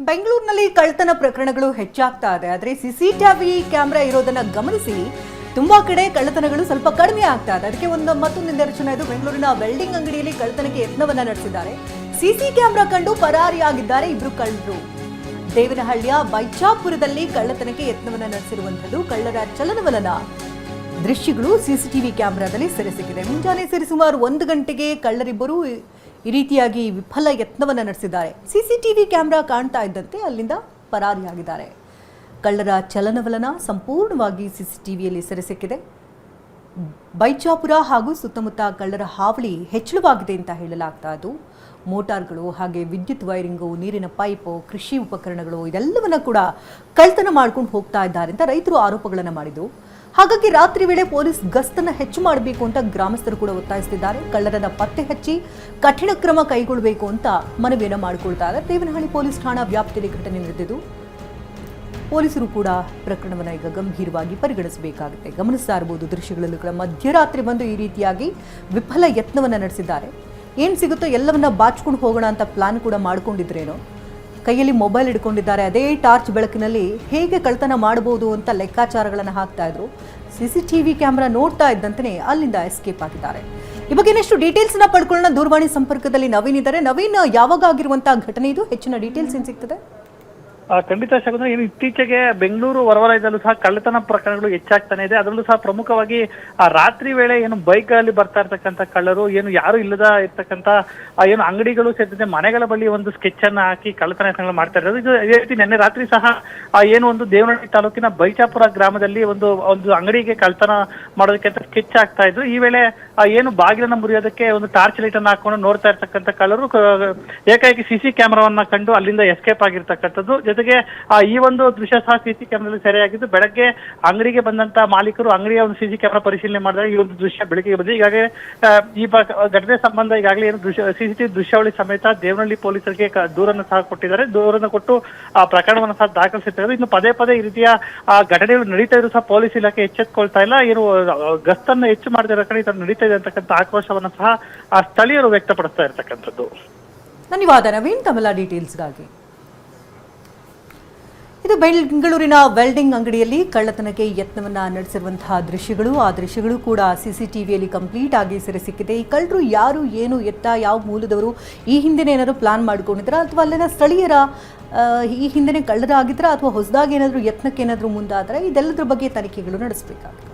ಬೆಂಗಳೂರಿನಲ್ಲಿ ಕಳ್ಳತನ ಪ್ರಕರಣಗಳು ಹೆಚ್ಚಾಗ್ತಾ ಇದೆ. ಆದರೆ ಸಿಸಿಟಿವಿ ಕ್ಯಾಮೆರಾ ಇರೋದನ್ನ ಗಮನಿಸಿ ತುಂಬಾ ಕಡೆ ಕಳ್ಳತನಗಳು ಸ್ವಲ್ಪ ಕಡಿಮೆ ಆಗ್ತಾ ಇದೆ. ಅದಕ್ಕೆ ಮತ್ತೊಂದು ನಿದರ್ಶನ ಇದು. ಬೆಂಗಳೂರಿನ ವೆಲ್ಡಿಂಗ್ ಅಂಗಡಿಯಲ್ಲಿ ಕಳ್ಳತನಕ್ಕೆ ಯತ್ನವನ್ನ ನಡೆಸಿದ್ದಾರೆ. ಸಿಸಿ ಕ್ಯಾಮೆರಾ ಕಂಡು ಪರಾರಿಯಾಗಿದ್ದಾರೆ ಇಬ್ರು ಕಳ್ಳರು. ದೇವನಹಳ್ಳಿಯ ಬೈಚಾಪುರದಲ್ಲಿ ಕಳ್ಳತನಕ್ಕೆ ಯತ್ನವನ್ನ ನಡೆಸಿರುವಂತದ್ದು ಕಳ್ಳರ ಚಲನವಲನ ದೃಶ್ಯಗಳು ಸಿಸಿಟಿವಿ ಕ್ಯಾಮೆರಾದಲ್ಲಿ ಸೆರೆ ಸಿಕ್ಕಿದೆ. ಮುಂಜಾನೆ ಸರಿಸುಮಾರು 1 ಗಂಟೆಗೆ ಕಳ್ಳರಿಬ್ಬರು ಈ ರೀತಿಯಾಗಿ ವಿಫಲ ಯತ್ನವನ್ನ ನಡೆಸಿದ್ದಾರೆ. ಸಿಸಿಟಿವಿ ಕ್ಯಾಮೆರಾ ಕಾಣ್ತಾ ಇದ್ದಂತೆ ಅಲ್ಲಿಂದ ಪರಾರಿಯಾಗಿದ್ದಾರೆ. ಕಳ್ಳರ ಚಲನವಲನ ಸಂಪೂರ್ಣವಾಗಿ ಸಿಸಿಟಿವಿಯಲ್ಲಿ ಸೆರೆ ಸಿಕ್ಕಿದೆ. ಬೈಚಾಪುರ ಹಾಗೂ ಸುತ್ತಮುತ್ತ ಕಳ್ಳರ ಹಾವಳಿ ಹೆಚ್ಚಳವಾಗಿದೆ ಅಂತ ಹೇಳಲಾಗ್ತಾ ಇದ್ದು, ಮೋಟಾರ್ಗಳು ಹಾಗೆ ವಿದ್ಯುತ್ ವೈರಿಂಗು, ನೀರಿನ ಪೈಪು, ಕೃಷಿ ಉಪಕರಣಗಳು ಇದೆಲ್ಲವನ್ನ ಕೂಡ ಕಳ್ಳತನ ಮಾಡ್ಕೊಂಡು ಹೋಗ್ತಾ ಇದ್ದಾರೆ ಅಂತ ರೈತರು ಆರೋಪಗಳನ್ನು ಮಾಡಿದ್ರು. ಹಾಗಾಗಿ ರಾತ್ರಿ ವೇಳೆ ಪೊಲೀಸ್ ಗಸ್ತನ್ನ ಹೆಚ್ಚು ಮಾಡಬೇಕು ಅಂತ ಗ್ರಾಮಸ್ಥರು ಕೂಡ ಒತ್ತಾಯಿಸುತ್ತಿದ್ದಾರೆ. ಕಳ್ಳರನ್ನ ಪತ್ತೆ ಹಚ್ಚಿ ಕಠಿಣ ಕ್ರಮ ಕೈಗೊಳ್ಳಬೇಕು ಅಂತ ಮನವಿಯನ್ನು ಮಾಡಿಕೊಳ್ತಾ ಇದ್ದಾರೆ. ದೇವನಹಳ್ಳಿ ಪೊಲೀಸ್ ಠಾಣಾ ವ್ಯಾಪ್ತಿಯಲ್ಲಿ ಘಟನೆ ನಡೆದಿದ್ದು, ಪೊಲೀಸರು ಕೂಡ ಪ್ರಕರಣವನ್ನು ಈಗ ಗಂಭೀರವಾಗಿ ಪರಿಗಣಿಸಬೇಕಾಗುತ್ತೆ. ಗಮನಿಸ್ತಾ ಇರಬಹುದು ದೃಶ್ಯಗಳಲ್ಲೂ ಕೂಡ ಮಧ್ಯರಾತ್ರಿ ಬಂದು ಈ ರೀತಿಯಾಗಿ ವಿಫಲ ಯತ್ನವನ್ನು ನಡೆಸಿದ್ದಾರೆ. ಏನು ಸಿಗುತ್ತೋ ಎಲ್ಲವನ್ನ ಬಾಚ್ಕೊಂಡು ಹೋಗೋಣ ಅಂತ ಪ್ಲಾನ್ ಕೂಡ ಮಾಡ್ಕೊಂಡಿದ್ರೇನೋ. ಕೈಯಲ್ಲಿ ಮೊಬೈಲ್ ಹಿಡ್ಕೊಂಡಿದ್ದಾರೆ. ಅದೇ ಟಾರ್ಚ್ ಬೆಳಕಿನಲ್ಲಿ ಹೇಗೆ ಕಳ್ಳತನ ಮಾಡಬಹುದು ಅಂತ ಲೆಕ್ಕಾಚಾರಗಳನ್ನು ಹಾಕ್ತಾ ಇದ್ರು. ಸಿಸಿಟಿವಿ ಕ್ಯಾಮೆರಾ ನೋಡ್ತಾ ಇದ್ದಂತೆ ಅಲ್ಲಿಂದ ಎಸ್ಕೇಪ್ ಆಗಿದ್ದಾರೆ. ಈ ಬಗ್ಗೆ ಇನ್ನಷ್ಟು ಡೀಟೇಲ್ಸ್ ನ ಪಡ್ಕೊಳ್ಳೋಣ. ದೂರವಾಣಿ ಸಂಪರ್ಕದಲ್ಲಿ ನವೀನ್ ಇದ್ದಾರೆ. ನವೀನ್, ಯಾವಾಗ ಆಗಿರುವಂತಹ ಘಟನೆ ಇದು? ಹೆಚ್ಚಿನ ಡೀಟೇಲ್ಸ್ ಏನ್ ಸಿಗ್ತದೆ? ಖಂಡಿತ ಶಕುಂತಲಾ, ಏನು ಇತ್ತೀಚೆಗೆ ಬೆಂಗಳೂರು ಹೊರವಲಯದಲ್ಲೂ ಸಹ ಕಳ್ಳತನ ಪ್ರಕರಣಗಳು ಹೆಚ್ಚಾಗ್ತಾನೆ ಇದೆ. ಅದರಲ್ಲೂ ಸಹ ಪ್ರಮುಖವಾಗಿ ರಾತ್ರಿ ವೇಳೆ ಏನು ಬೈಕ್ ಅಲ್ಲಿ ಬರ್ತಾ ಇರ್ತಕ್ಕಂಥ ಕಳ್ಳರು, ಏನು ಯಾರು ಇಲ್ಲದ ಇರ್ತಕ್ಕಂಥ ಏನು ಅಂಗಡಿಗಳು ಸೇರಿದಂತೆ ಮನೆಗಳ ಬಳಿ ಒಂದು ಸ್ಕೆಚ್ ಅನ್ನ ಹಾಕಿ ಕಳ್ಳತನ ಯತ್ನಗಳು ಮಾಡ್ತಾ ಇರೋದು. ಇದು ಇದೇ ರೀತಿ ನಿನ್ನೆ ರಾತ್ರಿ ಸಹ ಏನು ಒಂದು ದೇವನಹಳ್ಳಿ ತಾಲೂಕಿನ ಬೈಚಾಪುರ ಗ್ರಾಮದಲ್ಲಿ ಒಂದು ಅಂಗಡಿಗೆ ಕಳ್ಳತನ ಮಾಡೋದಕ್ಕೆ ಅಂತ ಸ್ಕೆಚ್ ಆಗ್ತಾ ಇದ್ರು. ಈ ವೇಳೆ ಏನು ಬಾಗಿಲನ್ನ ಮುರಿಯೋದಕ್ಕೆ ಒಂದು ಟಾರ್ಚ್ ಲೈಟ್ ಅನ್ನ ಹಾಕೊಂಡು ನೋಡ್ತಾ ಇರ್ತಕ್ಕಂಥ ಕಳ್ಳರು ಏಕಾಏಕಿ ಸಿಸಿ ಕ್ಯಾಮೆರಾವನ್ನ ಕಂಡು ಅಲ್ಲಿಂದ ಎಸ್ಕೇಪ್ ಆಗಿರ್ತಕ್ಕಂಥದ್ದು. ಜೊತೆಗೆ ಈ ಒಂದು ದೃಶ್ಯ ಸಹ ಸಿಸಿ ಕ್ಯಾಮೆರಾದಲ್ಲಿ ಸೆರೆಯಾಗಿದ್ದು, ಬೆಳಗ್ಗೆ ಅಂಗಡಿಗೆ ಬಂದಂತ ಮಾಲೀಕರು ಅಂಗಡಿಯ ಒಂದು ಸಿಸಿ ಕ್ಯಾಮೆರಾ ಪರಿಶೀಲನೆ ಮಾಡಿದಾಗ ಈ ಒಂದು ದೃಶ್ಯ ಬೆಳಕಿಗೆ ಬಂದಿದೆ. ಈಗಾಗಲೇ ಈ ಘಟನೆ ಸಂಬಂಧ ಈಗಾಗಲೇ ಏನು ಸಿಸಿಟಿವಿ ದೃಶ್ಯಾವಳಿ ಸಮೇತ ದೇವನಹಳ್ಳಿ ಪೊಲೀಸರಿಗೆ ದೂರನ್ನು ಸಹ ಕೊಟ್ಟಿದ್ದಾರೆ. ದೂರನ್ನು ಕೊಟ್ಟು ಆ ಪ್ರಕರಣವನ್ನು ಸಹ ದಾಖಲಿಸಿದ್ದಾರೆ. ಇನ್ನು ಪದೇ ಪದೇ ಈ ರೀತಿಯ ಘಟನೆಗಳು ನಡೀತಾ ಇದ್ರು ಸಹ ಪೊಲೀಸ್ ಇಲಾಖೆ ಎಚ್ಚೆತ್ಕೊಳ್ತಾ ಇಲ್ಲ. ಏನು ಗಸ್ತನ್ನು ಹೆಚ್ಚು ಮಾಡದಿರೋ ಕಡೆ ಇದು ನಡೀತಾ ಇದೆ ಅಂತಕ್ಕಂಥ ಆಕ್ರೋಶವನ್ನು ಸಹ ಸ್ಥಳೀಯರು ವ್ಯಕ್ತಪಡಿಸ್ತಾ ಇರ್ತಕ್ಕಂಥದ್ದು. ಧನ್ಯವಾದ ನವೀನ್ ತಮ್ಮೆಲ್ಲ ಡೀಟೇಲ್ಸ್ಗಾಗಿ. ಇದು ಬೆಂಗಳೂರಿನ ವೆಲ್ಡಿಂಗ್ ಅಂಗಡಿಯಲ್ಲಿ ಕಳ್ಳತನಕ್ಕೆ ಯತ್ನವನ್ನ ನಡೆಸಿರುವಂತಹ ದೃಶ್ಯಗಳು. ಆ ದೃಶ್ಯಗಳು ಕೂಡ ಸಿಸಿಟಿವಿಯಲ್ಲಿ ಕಂಪ್ಲೀಟ್ ಆಗಿ ಸೆರೆ ಸಿಕ್ಕಿದೆ. ಈ ಕಳ್ಳರು ಯಾರು, ಏನು, ಎತ್ತ, ಯಾವ ಮೂಲದವರು, ಈ ಹಿಂದೆ ಏನಾದರೂ ಪ್ಲಾನ್ ಮಾಡ್ಕೊಂಡಿದ್ರ ಅಥವಾ ಅಲ್ಲಿನ ಸ್ಥಳೀಯರ ಈ ಹಿಂದೆ ಕಳ್ಳರಾಗಿದ್ರ ಅಥವಾ ಹೊಸದಾಗಿ ಏನಾದರೂ ಯತ್ನಕ್ಕೆ ಏನಾದರೂ ಮುಂದಾದರೆ ಇದೆಲ್ಲದರ ಬಗ್ಗೆ ತನಿಖೆಗಳು ನಡೆಸಬೇಕಾಗಿದೆ.